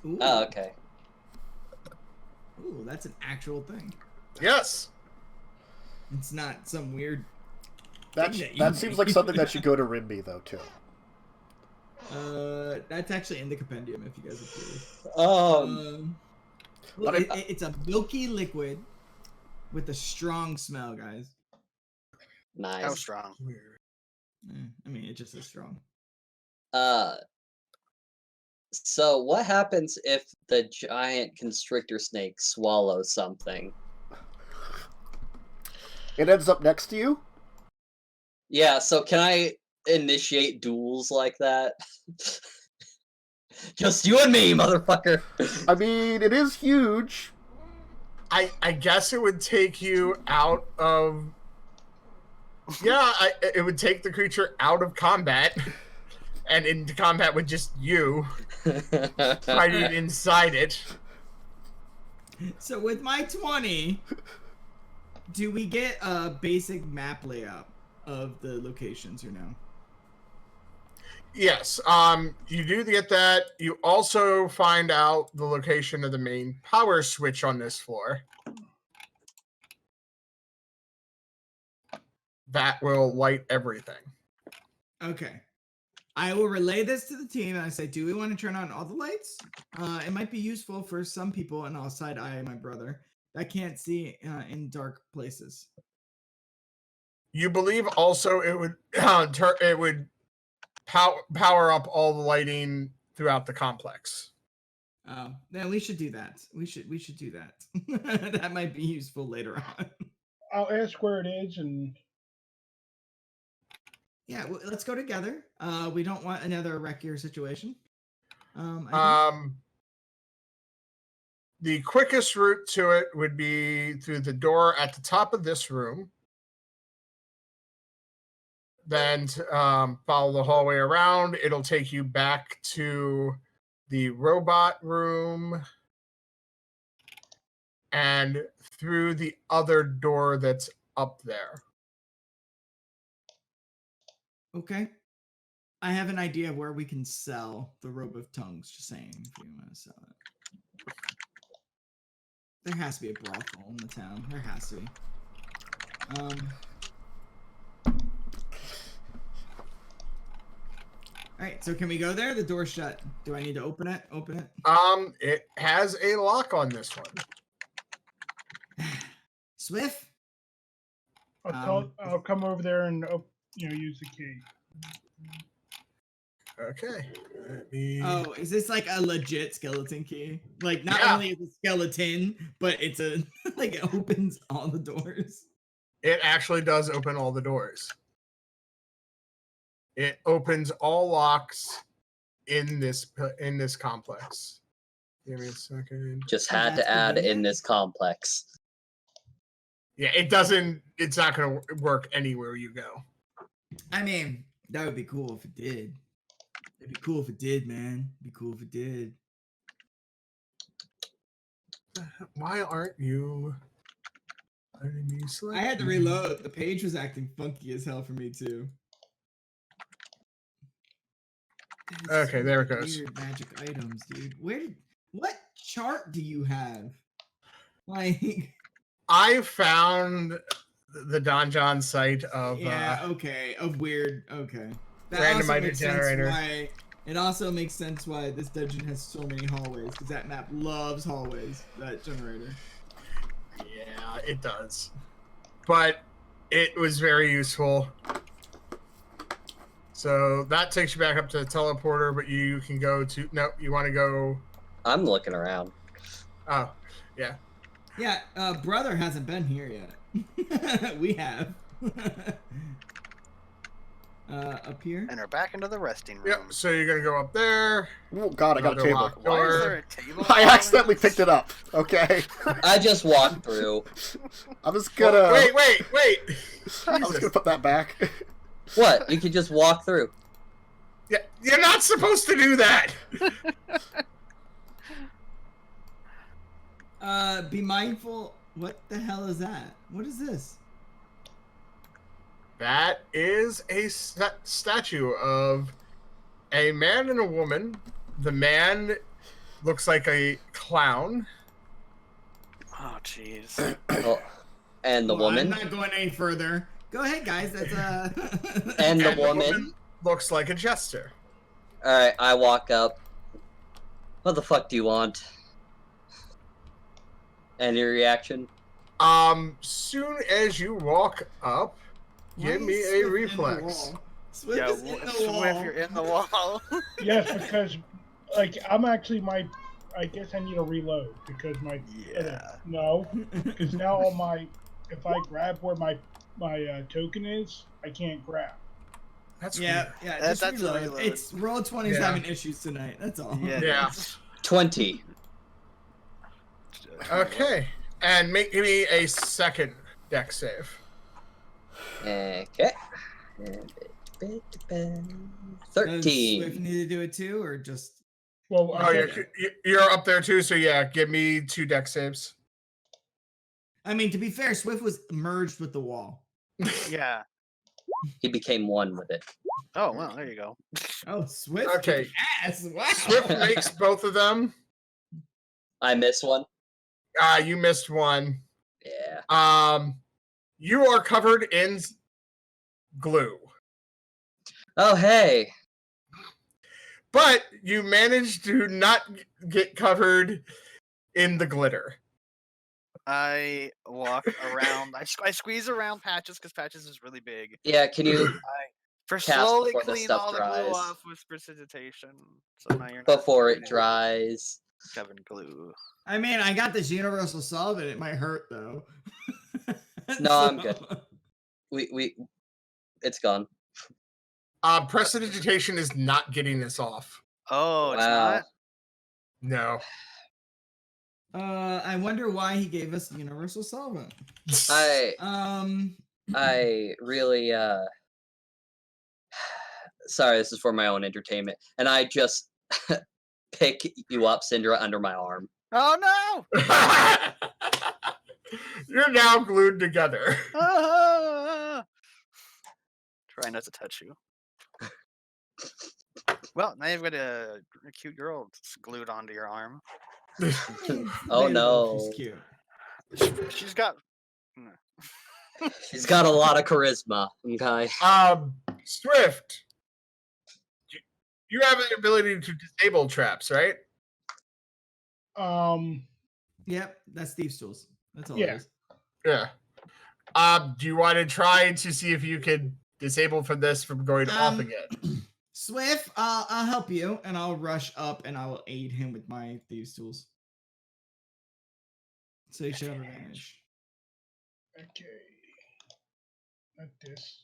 Ooh. Oh, okay. Ooh, that's an actual thing. Yes. It's not some weird That seems like something that should go to Rimbi, though, too. That's actually in the compendium, if you guys are curious. But It's a milky liquid with a strong smell, guys. Nice. How strong? I mean, it just is strong. So what happens if the giant constrictor snake swallows something? It ends up next to you? Yeah, so can I initiate duels like that? Just you and me, motherfucker. I mean, it is huge. I guess it would take you out of... Yeah, it would take the creature out of combat and into combat with just you fighting inside it. So with my 20, do we get a basic map layout of the locations or no? Yes, you do get that. You also find out the location of the main power switch on this floor. That will light everything. Okay. I will relay this to the team and I say, do we want to turn on all the lights? It might be useful for some people, and I'll side eye my brother, that can't see in dark places. You believe also it would power up all the lighting throughout the complex. Then we should do that. We should do that. That might be useful later on. I'll ask where it is and... Yeah, well, let's go together. We don't want another Wrekyur situation. The quickest route to it would be through the door at the top of this room. Then follow the hallway around. It'll take you back to the robot room and through the other door that's up there. Okay. I have an idea of where we can sell the robe of tongues, just saying, if we want to sell it. There has to be a brothel in the town. There has to be. Alright, so can we go there? The door's shut. Do I need to open it? Open it? It has a lock on this one. Swift? I'll come over there and use the key. Okay. Oh, is this like a legit skeleton key? Like, not Yeah. only is it a skeleton, but it's a like it opens all the doors. It actually does open all the doors. It opens all locks in this complex. Give me a second. Just had to add in this complex. Yeah, it doesn't. It's not going to work anywhere you go. I mean, that would be cool if it did. It'd be cool if it did, man. It'd be cool if it did. Why aren't you? I had to reload. The page was acting funky as hell for me too. Okay, there it goes. Weird magic items, dude. What chart do you have? Like, I found the Donjon site of of weird. Okay, that randomizer generator. It also makes sense why this dungeon has so many hallways, because that map loves hallways. That generator. Yeah, it does. But it was very useful. So that takes you back up to the teleporter, but you can go to... No, you want to go... I'm looking around. Oh, yeah. Yeah, brother hasn't been here yet. We have. Up here? And we're back into the resting room. Yep, so you're going to go up there. Oh god, I got a Another table. locked Why is door. there a table? I accidentally picked it up. Okay. I just walked through. I was gonna... Wait. I was gonna put that back. What? You can just walk through. Yeah, you're not supposed to do that. Be mindful. What the hell is that? What is this? That is a statue of a man and a woman. The man looks like a clown. Oh, jeez. Oh, and the Well, woman? I'm not going any further. Go ahead, guys. That's And the And woman. looks like a jester. All right, I walk up. What the fuck do you want? Any reaction? Soon as you walk up, give me a reflex. Swift Yo, is in the Swift, wall. you're in the wall. Yes, because like I'm actually I guess I need to reload because no, because now all my if I grab where my token is, I can't grab. That's Yeah, weird. yeah. That's Just reload. reload. It's roll 20's Yeah. having issues tonight. That's all. Yeah. 20. Okay. And give me a second deck save. Okay. Does 13. Swift need to do it too, or just? Well, Oh, you're up there too, so yeah, give me 2 deck saves. I mean, to be fair, Swift was merged with the wall. Yeah. He became one with it. Oh well, there you go. Oh, Swift. Okay. Ass. Wow. Swift makes both of them. I miss one. You missed one. Yeah. You are covered in glue, Oh, hey. but you managed to not get covered in the glitter. I walk around. I squeeze around Patches because Patches is really big. Yeah, can you For Cast slowly before the clean stuff all the dries. glue off with precipitation. So now you're not before it dries? covered in glue. I mean, I got this universal solvent. It might hurt though. No, I'm good. It's gone. Prestidigitation is not getting this off. Oh, it's Wow. not? No. I wonder why he gave us the universal solvent. I really sorry, this is for my own entertainment. And I just pick you up, Syndra, under my arm. Oh no! You're now glued together. Ah! Try not to touch you. Well, now you've got a cute girl glued onto your arm. Oh Debatable if no. she's cute. She's got. She's got a lot of charisma, okay? Swift. You have the ability to disable traps, right? Yep, that's Thieves' Tools. That's all Yeah. it is. Yeah. Do you want to try to see if you can disable from this from going off again? Swift, I'll help you, and I'll rush up and I will aid him with my Thieves' Tools. So you should have advantage. Okay. Not this.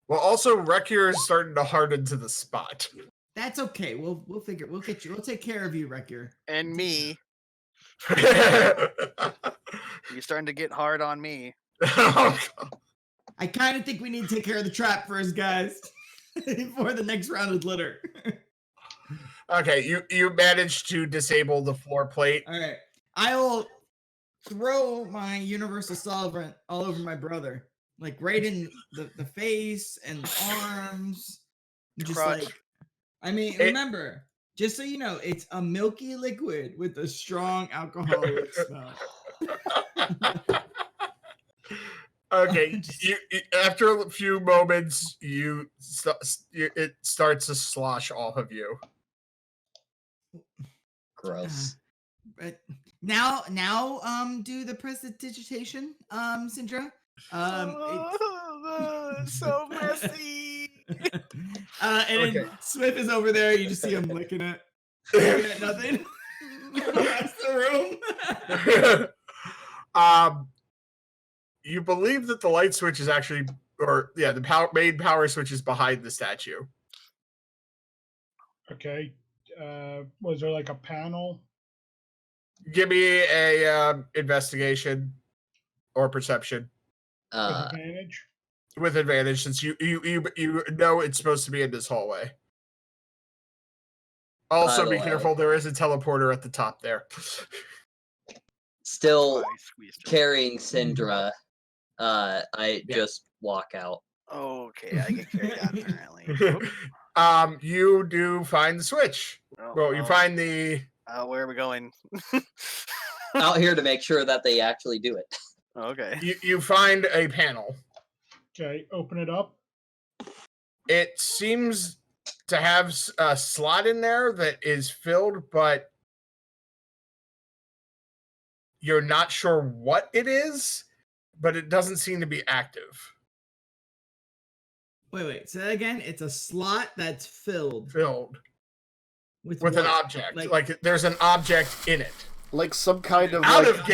Well, also Wrekyur is starting to harden to the spot. That's okay. We'll figure. We'll get you. We'll take care of you, Wrekyur. And me. You're starting to get hard on me. I kind of think we need to take care of the trap first, guys, before the next round of glitter. Okay, you managed to disable the floor plate. All right, I will throw my universal solvent all over my brother, like right in the face and the arms. Just Crotch. like, I mean, remember, just so you know, it's a milky liquid with a strong alcoholic smell. Okay, after a few moments, it starts to slosh off of you. Gross. But now, do the prestidigitation, Syndra. It's so messy. And then Swift is over there. You just see him licking it. Looking at nothing. That's the room. You believe that the light switch is actually, the main power switch is behind the statue. Okay. Was there like a panel? Give me a investigation or perception With advantage? with advantage, since you know it's supposed to be in this hallway. Also, By be the careful. There is a teleporter at the top there. Still I squeezed her. carrying Syndra, I just walk out. Okay, I get carried out apparently. You do find the switch. Well, you find the. Where are we going? Out here to make sure that they actually do it. Okay. You find a panel. Okay, open it up. It seems to have a slot in there that is filled, but you're not sure what it is, but it doesn't seem to be active. Wait. Say that again. It's a slot that's filled With what? an object. Like there's an object in it. Like some kind of Out like, of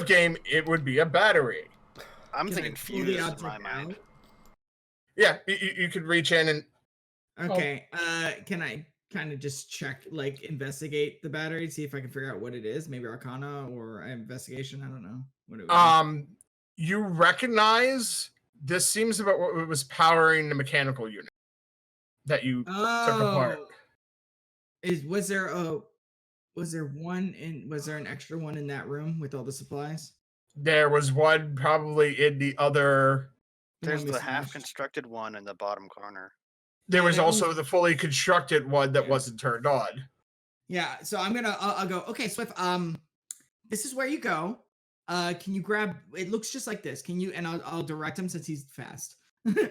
game, it would be a battery. I'm thinking fuse in my mind. Yeah, you could reach in and. Okay. Can I kind of just check, like, investigate the battery, see if I can figure out what it is? Maybe Arcana or investigation. I don't know. What it would be. You recognize this seems about what was powering the mechanical unit that you took apart. Was there an extra one in that room with all the supplies? There was one probably in the other. There's the half-constructed one in the bottom corner. There was also the fully constructed one that wasn't turned on. Yeah, so I'll go, okay, Swift, this is where you go. Can you grab, it looks just like this. Can you, and I'll direct him since he's fast.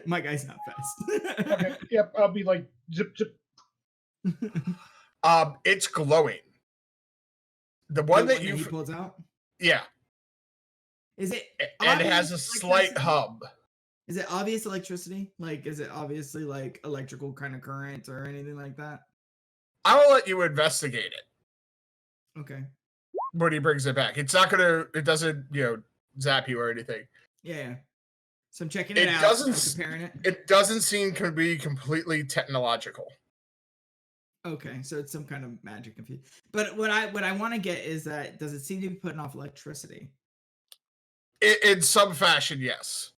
My guy's not fast. Okay, yep, I'll be like, zip. It's glowing. The one that he pulls out? Yeah. Is it? And it has a slight hub. Is it obvious electricity? Like, is it obviously like electrical kind of current or anything like that? I will let you investigate it. Okay. When he brings it back. It's not gonna, it doesn't, zap you or anything. Yeah. So I'm checking it out. I'm comparing it. It doesn't seem to be completely technological. Okay, so it's some kind of magic confused. But what I want to get is that, does it seem to be putting off electricity? In some fashion, yes.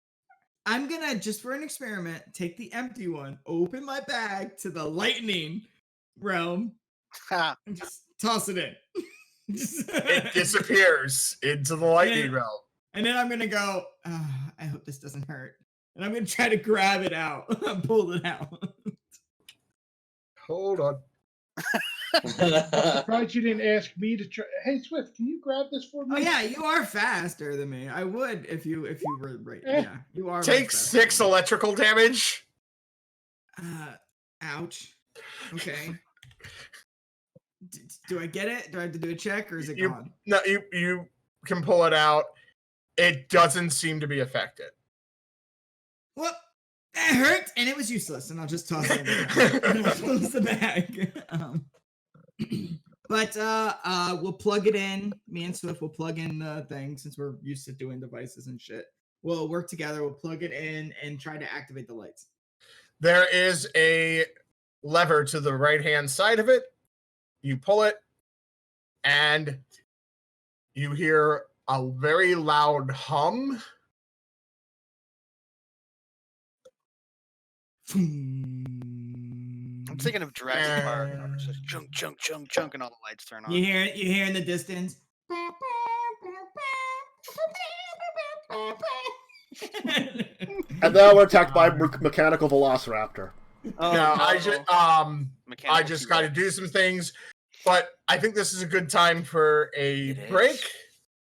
I'm gonna, just for an experiment, take the empty one, open my bag to the lightning realm, and just toss it in. It disappears into the lightning realm. And then I'm gonna go, I hope this doesn't hurt. And I'm gonna try to grab it out, pull it out. Hold on. I'm surprised you didn't ask me to try. Hey, Swift, can you grab this for me? Oh yeah, you are faster than me. I would if you were right. Yeah, you are. Take 6 electrical damage. Ouch. Okay. Do I get it? Do I have to do a check, or is it gone? No, you can pull it out. It doesn't seem to be affected. Well, that hurt, and it was useless, and I'll just toss it in and I'll close the bag. But we'll plug it in. Me and Swift will plug in the thing, since we're used to doing devices and shit. We'll work together. We'll plug it in and try to activate the lights. There is a lever to the right-hand side of it. You pull it, and you hear a very loud hum. I'm thinking of Jurassic Park. It's just chunk, chunk, chunk, chunk, and all the lights turn on. You hear in the distance. And now we're attacked by mechanical velociraptor. Oh, no, I just got to do some things, but I think this is a good time for a break.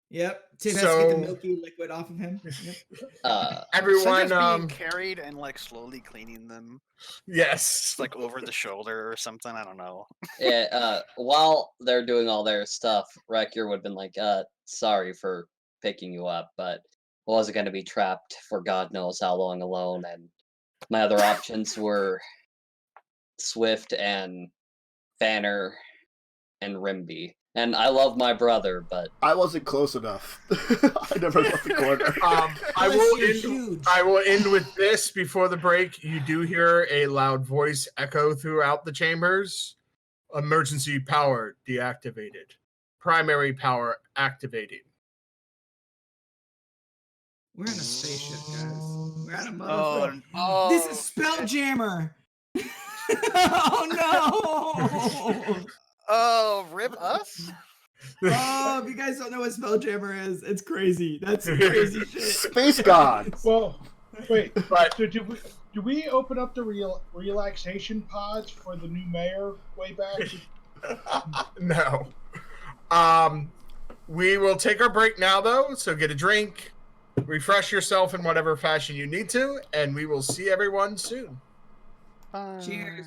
Yep. Tim has to get the milky liquid off of him. Yep. Everyone being carried and like slowly cleaning them. Yes. Like over the shoulder or something. I don't know. Yeah. While they're doing all their stuff, Wrekyur would have been like, sorry for picking you up, but I wasn't going to be trapped for God knows how long alone, and my other options were Swift and Banner and Rimbi. And I love my brother, but I wasn't close enough. I never left the corner. I will end with this before the break. You do hear a loud voice echo throughout the chambers. Emergency power deactivated. Primary power activating. We're in a spaceship, guys. We're on a motherfucker. Oh. This is Spelljammer. Oh no! Oh, rip us? Oh, if you guys don't know what Spelljammer is, it's crazy. That's crazy shit. Space God. Well, wait. So do we open up the relaxation pods for the new mayor way back? No. We will take our break now, though. So get a drink, refresh yourself in whatever fashion you need to, and we will see everyone soon. Bye. Cheers.